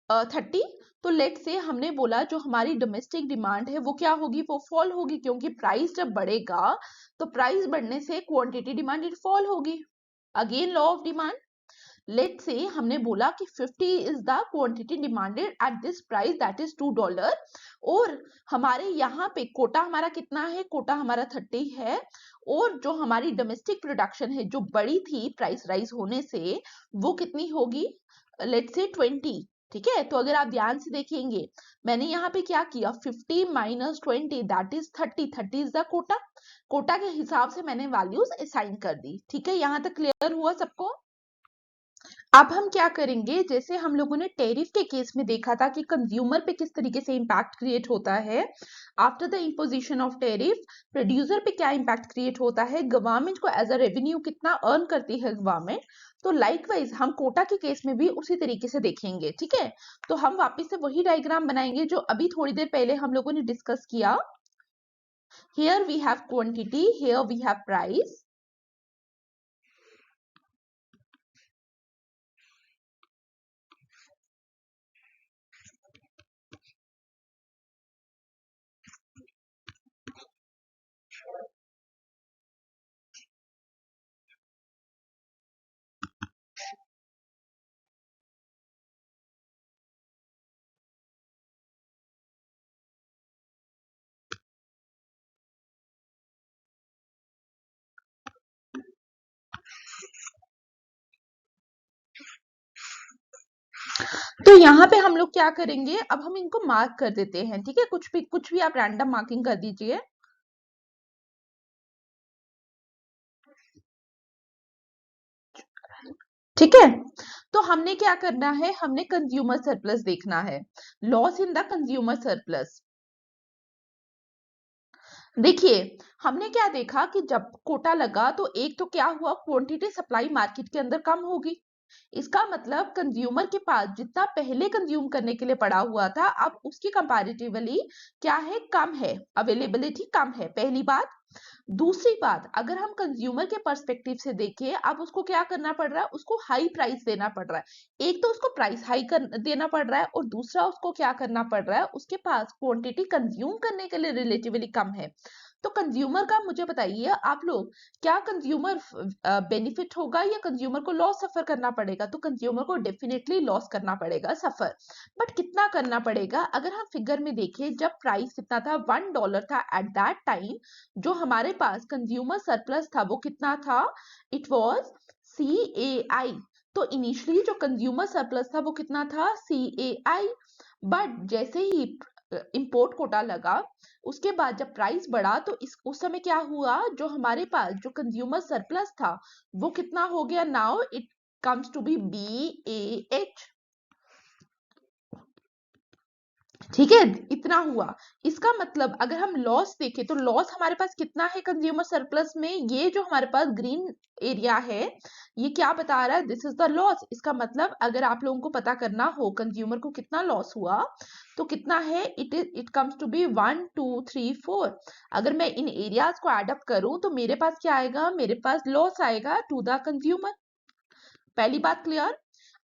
Speaker 1: 30, तो लेट से हमने बोला जो हमारी डोमेस्टिक डिमांड है वो क्या होगी, वो फॉल होगी, क्योंकि प्राइस जब बढ़ेगा तो प्राइस बढ़ने से क्वांटिटी डिमांडेड फॉल होगी। Again law of demand, let say हमने बोला कि 50 is the quantity demanded at this price that is $2, और हमारे यहाँ पे कोटा हमारा कितना है, कोटा हमारा 30 है, और जो हमारी डोमेस्टिक प्रोडक्शन है जो बड़ी थी प्राइस राइज होने से, वो कितनी होगी, लेट से 20। ठीक है, तो अगर आप ध्यान से देखेंगे मैंने यहाँ पे क्या किया, 50 minus 20 that is 30, 30 is the quota, quota के हिसाब से मैंने वैल्यूज असाइन कर दी। ठीक है, यहाँ तक क्लियर हुआ सबको? अब हम क्या करेंगे, जैसे हम लोगों ने टैरिफ के केस में देखा था कि कंज्यूमर पे किस तरीके से इंपैक्ट क्रिएट होता है, after the imposition of tariff producer पे क्या इंपैक्ट क्रिएट होता है, गवर्नमेंट को एज अ रेवेन्यू कितना अर्न करती है गवर्नमेंट, तो लाइकवाइज हम कोटा के केस में भी उसी तरीके से देखेंगे। ठीक है, तो हम वापस से वही डायग्राम बनाएंगे जो अभी थोड़ी देर पहले हम लोगों ने डिस्कस किया। Here we have quantity, here we have price. तो यहाँ पे हम लोग क्या करेंगे, अब हम इनको मार्क कर देते हैं। ठीक है, कुछ भी आप रैंडम मार्किंग कर दीजिए। ठीक है, तो हमने क्या करना है, हमने कंज्यूमर सरप्लस देखना है, loss in the consumer surplus. देखिए, हमने क्या देखा कि जब कोटा लगा तो एक तो क्या हुआ, क्वांटिटी सप्लाई मार्केट के अंदर कम होगी। इसका मतलब कंज्यूमर के पास जितना पहले कंज्यूम करने के लिए पड़ा हुआ था, अब उसकी कंपैरेटिवली क्या है, कम है, अवेलेबिलिटी कम है, पहली बात। दूसरी बात, अगर हम कंज्यूमर के पर्सपेक्टिव से देखें, अब उसको क्या करना पड़ रहा है, उसको हाई प्राइस देना पड़ रहा है। एक तो उसको प्राइस हाई देना पड़ रहा है, और दूसरा उसको क्या करना पड़ रहा है, उसके पास क्वांटिटी कंज्यूम करने के लिए रिलेटिवली कम है। तो कंज्यूमर का मुझे बताइए आप लोग, क्या कंज्यूमर बेनिफिट होगा या कंज्यूमर को लॉस सफर करना पड़ेगा? तो कंज्यूमर को डेफिनेटली लॉस करना पड़ेगा, सफर। बट कितना करना पड़ेगा? अगर हम फिगर में देखें, जब प्राइस कितना था, $1 था एट दैट टाइम, जो हमारे पास कंज्यूमर सरप्लस था वो कितना था, इट वाज CAI। तो इनिशियली जो कंज्यूमर सरप्लस था वो कितना था, CAI। बट जैसे ही इंपोर्ट कोटा लगा, उसके बाद जब प्राइस बढ़ा, तो उस समय क्या हुआ, जो हमारे पास जो कंज्यूमर सरप्लस था वो कितना हो गया, now it comes to be BAH। ठीक है, इतना हुआ। इसका मतलब अगर हम लॉस देखें, तो लॉस हमारे पास कितना है कंज्यूमर सरप्लस में, ये जो हमारे पास ग्रीन एरिया है, ये क्या बता रहा है, दिस इज द लॉस। इसका मतलब अगर आप लोगों को पता करना हो कंज्यूमर को कितना लॉस हुआ, तो कितना है, इट कम्स टू बी 1 2 3 4। अगर मैं इन एरियाज को एड अप करूं, तो मेरे पास क्या आएगा, मेरे पास लॉस आएगा टू द कंज्यूमर। पहली बात क्लियर।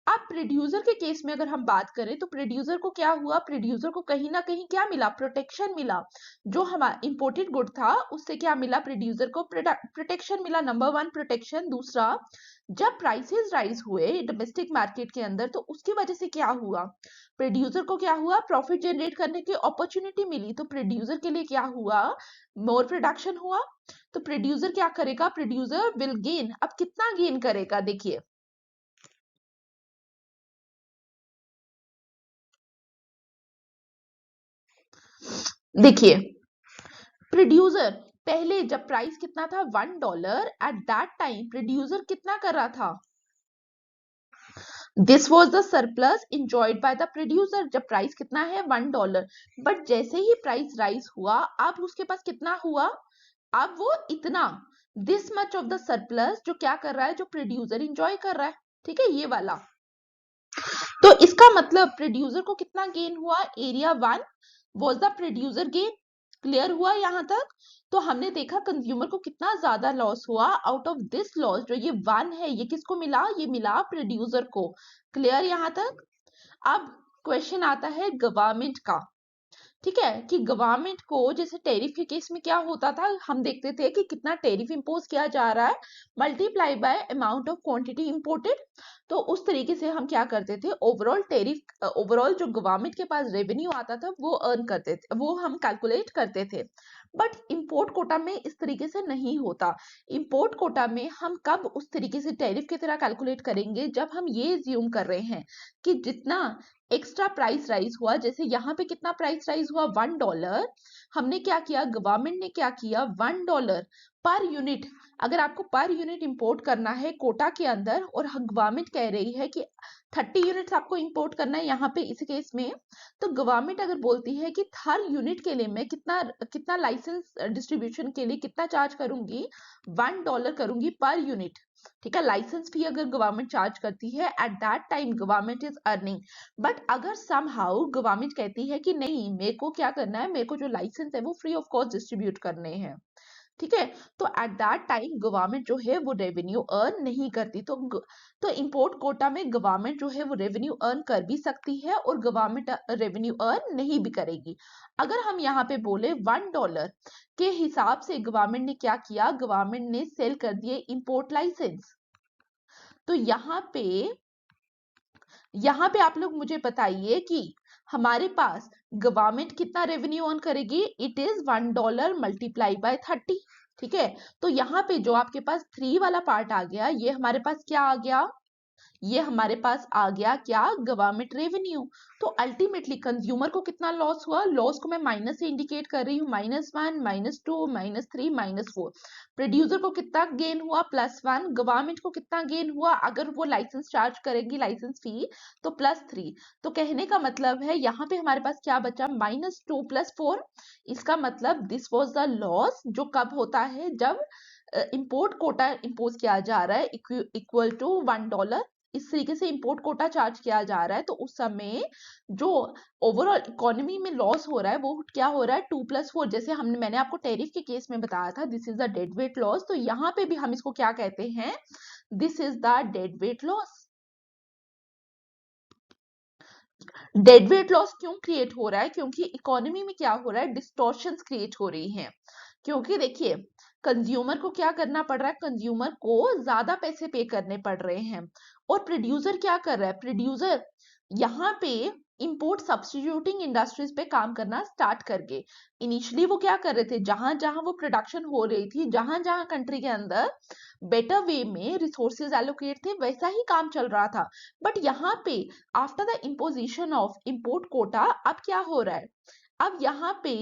Speaker 1: अब प्रोड्यूसर के केस में अगर हम बात करें, तो प्रोड्यूसर को क्या हुआ, प्रोड्यूसर को कहीं ना कहीं क्या मिला, प्रोटेक्शन मिला। जो हमारा इंपोर्टेड गुड था उससे क्या मिला, प्रोड्यूसर को प्रोटेक्शन मिला, नंबर वन प्रोटेक्शन। दूसरा, जब प्राइसेस राइज हुए डोमेस्टिक मार्केट के अंदर, तो उसकी वजह से क्या हुआ, प्रोड्यूसर को क्या हुआ, प्रॉफिट जनरेट करने की अपॉर्चुनिटी मिली। तो प्रोड्यूसर के लिए क्या हुआ, मोर प्रोडक्शन हुआ। तो प्रोड्यूसर क्या करेगा, प्रोड्यूसर विल गेन। अब कितना गेन करेगा, देखिए, देखिए प्रोड्यूसर पहले जब प्राइस कितना था, $1 एट दैट टाइम, प्रोड्यूसर कितना कर रहा था, this was the surplus enjoyed by the producer. जब प्राइस कितना है, $1। बट जैसे ही प्राइस राइज हुआ, अब उसके पास कितना हुआ, अब वो इतना, this much of the surplus जो क्या कर रहा है, जो प्रोड्यूसर इंजॉय कर रहा है। ठीक है, ये वाला। तो इसका मतलब प्रोड्यूसर को कितना गेन हुआ, area 1 was the producer gain. Clear हुआ यहां तक? तो हमने देखा कंज्यूमर को कितना ज्यादा लॉस हुआ। आउट ऑफ दिस लॉस जो ये 1 है, ये किसको मिला, ये मिला प्रोड्यूसर को। क्लियर यहां तक? अब क्वेश्चन आता है गवर्नमेंट का। ठीक है, कि गवर्नमेंट को जैसे टैरिफ के केस में क्या होता था, हम देखते थे कि कितना टैरिफ इंपोज किया जा रहा है, multiply by amount of quantity imported. तो उस तरीके से हम क्या करते थे, ओवरऑल टैरिफ, ओवरऑल जो गवर्नमेंट के पास रेवेन्यू आता था वो अर्न करते थे, वो हम कैलकुलेट करते थे। बट इंपोर्ट कोटा में इस तरीके से नहीं होता। इंपोर्ट कोटा में हम कब उस तरीके से टैरिफ की तरह कैलकुलेट करेंगे, जब हम ये ज्यूम कर रहे हैं कि जितना एक्स्ट्रा प्राइस राइज हुआ, जैसे यहाँ पे कितना प्राइस राइज हुआ, $1। हमने क्या किया, गवर्नमेंट ने क्या किया, $1 पर यूनिट। अगर आपको पर यूनिट इंपोर्ट करना है कोटा के अंदर, और गवर्नमेंट कह रही है कि 30 यूनिट्स आपको इंपोर्ट करना है यहाँ पे इस केस में, तो गवर्नमेंट अगर बोलती है कि हर यूनिट के लिए मैं कितना कितना लाइसेंस डिस्ट्रीब्यूशन के लिए कितना चार्ज करूंगी, $1 करूंगी पर यूनिट। ठीक है, लाइसेंस फी अगर गवर्नमेंट चार्ज करती है, at that time government is earning. But अगर समहाउ गवर्नमेंट कहती है कि नहीं, मेरे को क्या करना है, मेरे को जो लाइसेंस है वो फ्री ऑफ कॉस्ट डिस्ट्रीब्यूट करने हैं, ठीक है, तो एट दैट टाइम गवर्नमेंट जो है वो रेवेन्यू अर्न नहीं करती। तो इंपोर्ट कोटा में गवर्नमेंट जो है वो रेवेन्यू अर्न कर भी सकती है, और गवर्नमेंट रेवेन्यू अर्न नहीं भी करेगी। अगर हम यहाँ पे बोले $1 के हिसाब से गवर्नमेंट ने क्या किया, गवर्नमेंट ने सेल कर दिए इंपोर्ट लाइसेंस। तो यहाँ पे आप लोग मुझे बताइए कि हमारे पास गवर्नमेंट कितना रेवेन्यू अर्न करेगी, इट इज $1 मल्टीप्लाई बाय 30। ठीक है, तो यहाँ पे जो आपके पास 3 वाला पार्ट आ गया, ये हमारे पास क्या आ गया, ये हमारे पास आ गया क्या, गवर्नमेंट रेवेन्यू। तो अल्टीमेटली कंज्यूमर को कितना लॉस हुआ, लॉस को मैं माइनस से इंडिकेट कर रही हूँ, -1, -2, -3, -4। प्रोड्यूसर को कितना गेन हुआ, +1। गवर्नमेंट को कितना गेन हुआ, अगर वो लाइसेंस चार्ज करेगी लाइसेंस फी तो +3। तो कहने का मतलब है यहाँ पे हमारे पास क्या बचा, -2 + 4। इसका मतलब दिस वॉज द लॉस, जो कब होता है, जब इंपोर्ट कोटा इंपोज किया जा रहा है इक्वल टू $1। इस तरीके से इंपोर्ट कोटा चार्ज किया जा रहा है, तो उस समय जो ओवरऑल इकोनॉमी में लॉस हो रहा है वो क्या हो रहा है, 2 + 4। जैसे मैंने आपको टैरिफ के केस में बताया था, this is the dead weight loss. तो यहाँ पे भी हम इसको क्या कहते हैं, this is the dead weight loss. Dead weight loss क्यों क्रिएट हो रहा है, क्योंकि इकोनॉमी में क्या हो रहा है, डिस्टॉर्शंस क्रिएट हो रही हैं। क्योंकि देखिए कंज्यूमर को क्या करना पड़ रहा है, कंज्यूमर को ज्यादा पैसे पे करने पड़ रहे हैं। और प्रोड्यूसर क्या कर रहा है, प्रोड्यूसर यहाँ पे इंपोर्ट सब्स्टिट्यूटिंग इंडस्ट्रीज पे काम करना स्टार्ट कर गए। इनिशियली वो क्या कर रहे थे, जहां जहां वो प्रोडक्शन हो रही थी, जहां जहां कंट्री के अंदर बेटर वे में रिसोर्सेज एलोकेट थे, वैसा ही काम चल रहा था। बट यहाँ पे after the imposition of import Kota अब क्या हो रहा है, अब यहाँ पे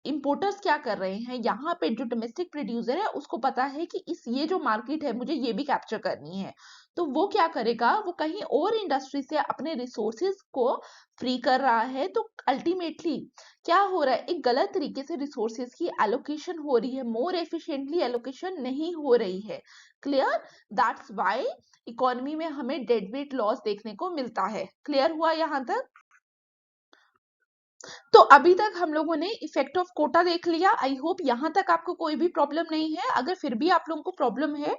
Speaker 1: इंपोर्टर्स क्या कर रहे हैं, यहाँ पे जो डोमेस्टिक प्रोड्यूसर है उसको पता है कि ये जो मार्केट है मुझे ये भी कैप्चर करनी है। तो वो क्या करेगा, वो कहीं और इंडस्ट्री से अपने रिसोर्सेज को फ्री कर रहा है। तो अल्टीमेटली क्या हो रहा है, एक गलत तरीके से रिसोर्सेज की एलोकेशन हो रही है, मोर एफिशिएंटली एलोकेशन नहीं हो रही है। क्लियर, दैट्स व्हाई इकोनॉमी में हमें डेड वेट लॉस देखने को मिलता है। क्लियर हुआ यहाँ तक। तो अभी तक हम लोगों ने इफेक्ट ऑफ कोटा देख लिया। आई होप यहाँ तक आपको कोई भी प्रॉब्लम नहीं है। अगर फिर भी आप लोगों को प्रॉब्लम है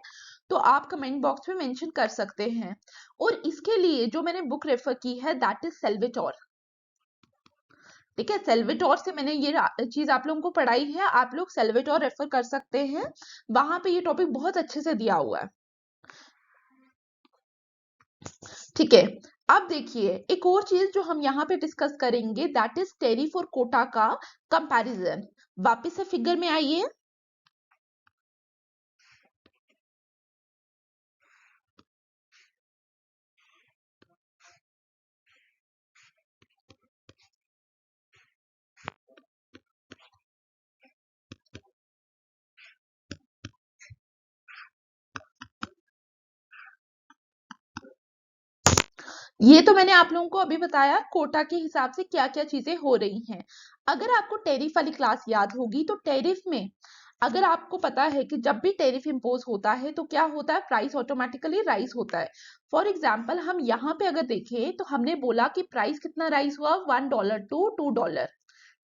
Speaker 1: तो आप कमेंट बॉक्स में मेंशन कर सकते हैं। और इसके लिए जो मैंने बुक रेफर की है दैट इज सेल्वेटोर। ठीक है, सेल्वेटोर से मैंने ये चीज आप लोगों को पढ़ाई है, आप लोग सेल्वेटोर रेफर कर सकते हैं, वहां पे ये टॉपिक बहुत अच्छे से दिया हुआ है। ठीक है, अब देखिए एक और चीज जो हम यहाँ पे डिस्कस करेंगे दैट इज टैरिफ और कोटा का कंपैरिजन। वापस से फिगर में आइए। ये तो मैंने आप लोगों को अभी बताया कोटा के हिसाब से क्या क्या चीजें हो रही हैं। अगर आपको टैरिफ वाली क्लास याद होगी तो टैरिफ में अगर आपको पता है कि जब भी टैरिफ इंपोज होता है तो क्या होता है, प्राइस ऑटोमेटिकली राइज होता है। फॉर एग्जाम्पल हम यहाँ पे अगर देखें तो हमने बोला कि प्राइस कितना राइज हुआ, $1 टू $2।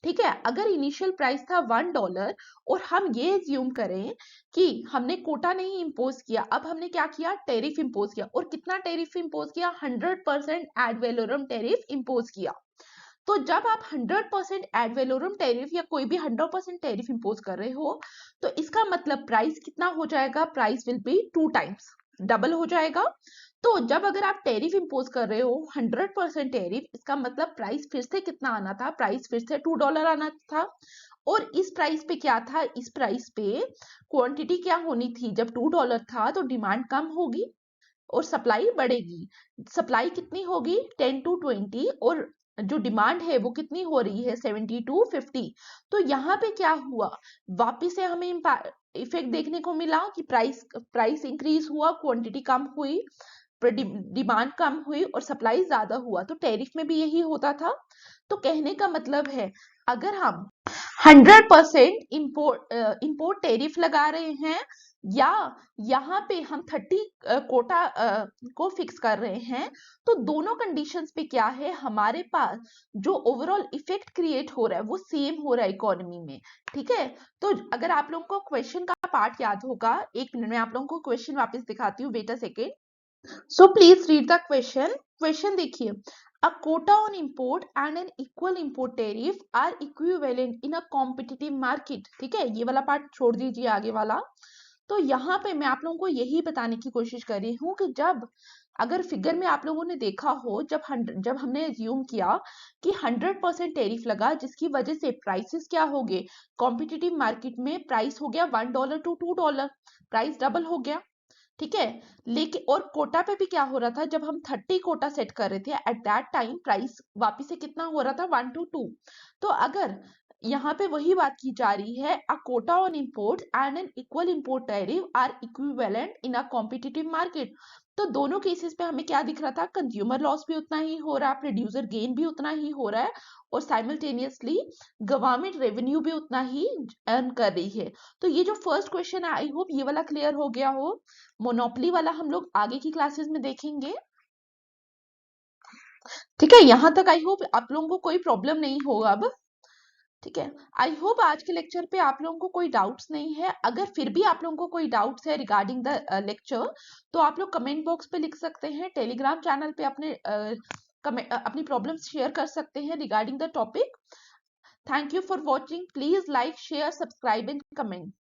Speaker 1: ठीक है, अगर इनिशियल प्राइस था $1 और हम ये एज्यूम करें कि हमने कोटा नहीं इंपोज किया, अब हमने क्या किया, टैरिफ इंपोज किया। और कितना टैरिफ इंपोज किया, 100% एड वैलोरम टैरिफ इंपोज किया। तो जब आप 100% एड वैलोरम टैरिफ या कोई भी 100% टैरिफ इंपोज कर रहे हो तो इसका मतलब प्राइस कितना हो जाएगा, price will be 2 times, double हो जाएगा। तो जब अगर आप टैरिफ इंपोज कर रहे हो 100% टैरिफ, इसका मतलब प्राइस फिर से कितना आना था, प्राइस फिर से $2 आना था। और इस प्राइस पे क्या था, इस प्राइस पे क्वांटिटी क्या होनी थी, जब $2 था तो डिमांड कम होगी और सप्लाई बढ़ेगी। सप्लाई कितनी होगी, 10 to 20, और जो डिमांड है वो कितनी हो रही है, 70 to 50। तो यहाँ पे क्या हुआ, वापिस से हमें इफेक्ट देखने को मिला कि प्राइस इंक्रीज हुआ, क्वांटिटी कम हुई, डिमांड कम हुई और सप्लाई ज्यादा हुआ। तो टैरिफ में भी यही होता था। तो कहने का मतलब है अगर हम 100% इंपोर्ट टैरिफ लगा रहे हैं या यहाँ पे हम 30 कोटा को फिक्स कर रहे हैं, तो दोनों कंडीशंस पे क्या है, हमारे पास जो ओवरऑल इफेक्ट क्रिएट हो रहा है वो सेम हो रहा है इकोनॉमी में। ठीक है, तो अगर आप लोगों को क्वेश्चन का पार्ट याद होगा, 1 मिनट में आप लोगों को क्वेश्चन वापस दिखाती हूँ, wait a second. So please read the question. Question देखिए, a quota on import and an equal import tariff are equivalent in a competitive market. ठीक है, ये वाला पार्ट छोड़ दीजिए, आगे वाला। तो यहाँ पे मैं आप लोगों को यही बताने की कोशिश कर रही हूँ कि जब अगर फिगर में आप लोगों ने देखा हो, जब हमने एज्यूम किया कि 100% टैरिफ लगा जिसकी वजह से प्राइसेस क्या हो गए, कॉम्पिटिटिव मार्केट में प्राइस हो गया $1 to $2, प्राइस डबल हो गया। ठीक है। लेकिन और कोटा पे भी क्या हो रहा था, जब हम 30 कोटा सेट कर रहे थे एट दैट टाइम प्राइस वापिस से कितना हो रहा था, 1 to 2। तो अगर यहाँ पे वही बात की जा रही है, a quota on import and an equal import tariff are equivalent in a competitive market. तो दोनों केसेस पे हमें क्या दिख रहा था, कंज्यूमर लॉस भी उतना ही हो रहा है, प्रोड्यूसर गेन भी उतना ही हो रहा है, और साइमल्टेनियसली गवर्नमेंट रेवेन्यू भी उतना ही अर्न कर रही है। तो ये जो फर्स्ट क्वेश्चन है, आई होप ये वाला क्लियर हो गया हो। मोनोपोली वाला हम लोग आगे की क्लासेस में देखेंगे। ठीक है, यहां तक आई होप आप लोगों को कोई प्रॉब्लम नहीं होगा अब। ठीक है, आई होप आज के लेक्चर पे आप लोगों को कोई डाउट्स नहीं है। अगर फिर भी आप लोगों को कोई डाउट्स है रिगार्डिंग द लेक्चर, तो आप लोग कमेंट बॉक्स पे लिख सकते हैं, टेलीग्राम चैनल पे अपनी प्रॉब्लम्स शेयर कर सकते हैं regarding the topic. Thank you for watching. Please like, share, subscribe and comment.